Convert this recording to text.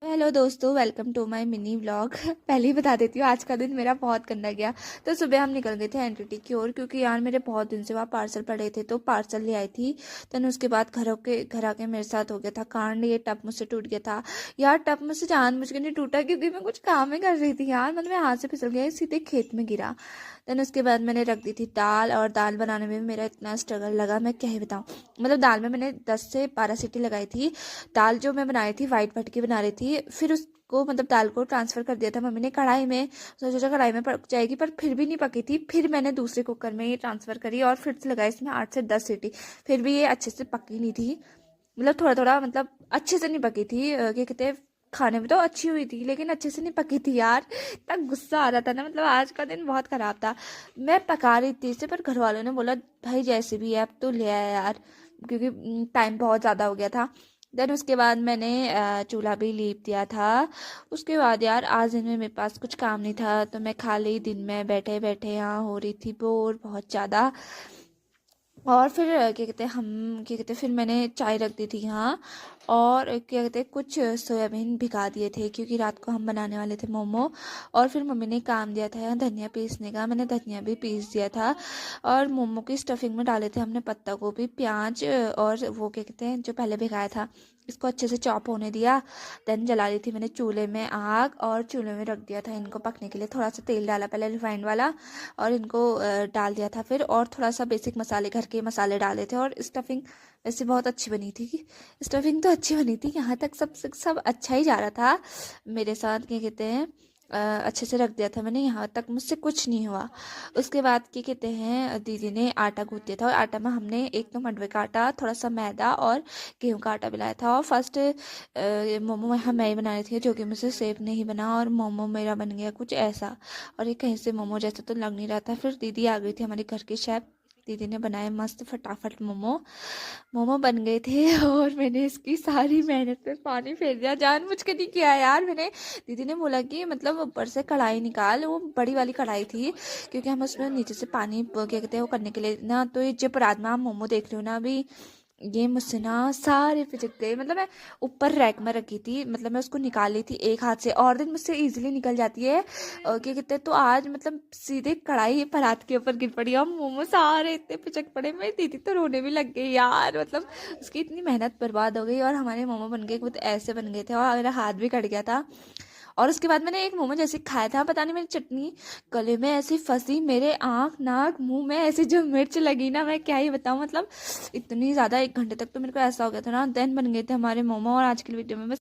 Hello दोस्तों, welcome to my mini vlog. पहले ही बता देती हूँ, आज का दिन मेरा बहुत गंदा गया। तो सुबह हम निकल गए थे एनटीटी की ओर, क्योंकि यार मेरे बहुत दिन से वहाँ पार्सल पड़े थे, तो पार्सल ले आई थी। तो उसके बाद घर आके मेरे साथ हो गया था कांड। ये टब मुझसे टूट गया था यार। टब मुझसे जानबूझ के नहीं टूटा, क्योंकि मैं कुछ काम ही कर रही थी यार। मतलब मैं हाथ से फिसल गया, सीधे खेत में गिरा। देन उसके बाद मैंने रख दी थी दाल, और दाल बनाने में भी मेरा इतना स्ट्रगल लगा, मैं क्या ही बताऊँ। मतलब दाल में मैंने 10 से 12 सीटी लगाई थी। दाल जो मैं बनाई थी वाइट भटकी बना रही थी, फिर उसको मतलब दाल को ट्रांसफ़र कर दिया था मम्मी ने कढ़ाई में। सोचा कढ़ाई में पक जाएगी, पर फिर भी नहीं पकी थी। फिर मैंने दूसरे कुकर में ये ट्रांसफ़र करी और फिर से लगाई इसमें 8 से 10 सीटी। फिर भी ये अच्छे से पकी नहीं थी। मतलब थोड़ा थोड़ा, मतलब अच्छे से नहीं पकी थी। क्या कहते हैं, खाने में तो अच्छी हुई थी लेकिन अच्छे से नहीं पकी थी यार। इतना गुस्सा आ रहा था ना, मतलब आज का दिन बहुत ख़राब था। मैं पका रही थी इसे, पर घर वालों ने बोला भाई जैसे भी है अब तो ले आया यार, क्योंकि टाइम बहुत ज़्यादा हो गया था। देन उसके बाद मैंने चूल्हा भी लीप दिया था। उसके बाद यार आज दिन में मेरे पास कुछ काम नहीं था, तो मैं खाली दिन में बैठे बैठे यहाँ हो रही थी बोर बहुत ज़्यादा। और फिर क्या कहते हैं, फिर मैंने चाय रख दी थी यहाँ। और क्या कहते हैं, कुछ सोयाबीन भिगा दिए थे, क्योंकि रात को हम बनाने वाले थे मोमो। और फिर मम्मी ने काम दिया था यहाँ धनिया पीसने का, मैंने धनिया भी पीस दिया था। और मोमो की स्टफिंग में डाले थे हमने पत्ता गोभी, प्याज, और वो क्या कहते हैं जो पहले भिगाया था, इसको अच्छे से चॉप होने दिया। देन जला ली थी मैंने चूल्हे में आग, और चूल्हे में रख दिया था इनको पकने के लिए। थोड़ा सा तेल डाला पहले रिफाइंड वाला, और इनको डाल दिया था फिर। और थोड़ा सा बेसिक मसाले, घर के मसाले डाले थे। और स्टफिंग वैसे बहुत अच्छी बनी थी। स्टफिंग तो अच्छी बनी थी, यहाँ तक सब अच्छा ही जा रहा था मेरे साथ। क्या कहते हैं, अच्छे से रख दिया था मैंने, यहाँ तक मुझसे कुछ नहीं हुआ। उसके बाद क्या कहते हैं, दीदी ने आटा गूँथ दिया था, और आटा में हमने एक तो मंडवे का आटा, थोड़ा सा मैदा और गेहूं का आटा मिलाया था। और फर्स्ट मोमो यहाँ मैं ही बना रही थी, जो कि मुझसे सेफ नहीं बना, और मोमो मेरा बन गया कुछ ऐसा। और ये कहीं से मोमो जैसा तो लग नहीं रहा था। फिर दीदी आ गई थी, हमारे घर की शेफ। दीदी ने बनाए मस्त फटाफट मोमो। मोमो बन गए थे और मैंने इसकी सारी मेहनत पे पानी फेर दिया, जानबूझ के नहीं किया यार मैंने। दीदी ने बोला कि मतलब ऊपर से कढ़ाई निकाल, वो बड़ी वाली कढ़ाई थी, क्योंकि हम उसमें नीचे से पानी क्या कहते हैं वो करने के लिए ना। तो ये जब रात में आप मोमो देख रहे हो ना अभी, ये मुझसे ना सारे फिसक गए। मतलब मैं ऊपर रैक में रखी थी, मतलब मैं उसको निकाली थी एक हाथ से, और दिन मुझसे इजीली निकल जाती है। क्या कहते हैं, तो आज मतलब सीधे कढ़ाई परात के ऊपर गिर पड़ी, और मोमो सारे इतने पिचक पड़े। मेरी दीदी तो रोने भी लग गई यार। मतलब उसकी इतनी मेहनत बर्बाद हो गई, और हमारे मोमो बन गए कुछ ऐसे बन गए थे, और मेरा हाथ भी कट गया था। और उसके बाद मैंने एक मोमो जैसे खाया था, पता नहीं मेरी चटनी गले में ऐसी फंसी, मेरे आँख नाक मुंह में ऐसी जो मिर्च लगी ना, मैं क्या ही बताऊँ। मतलब इतनी ज़्यादा, 1 घंटे तक तो मेरे को ऐसा हो गया था ना। देन बन गए थे हमारे मोमो। और आज की वीडियो में बस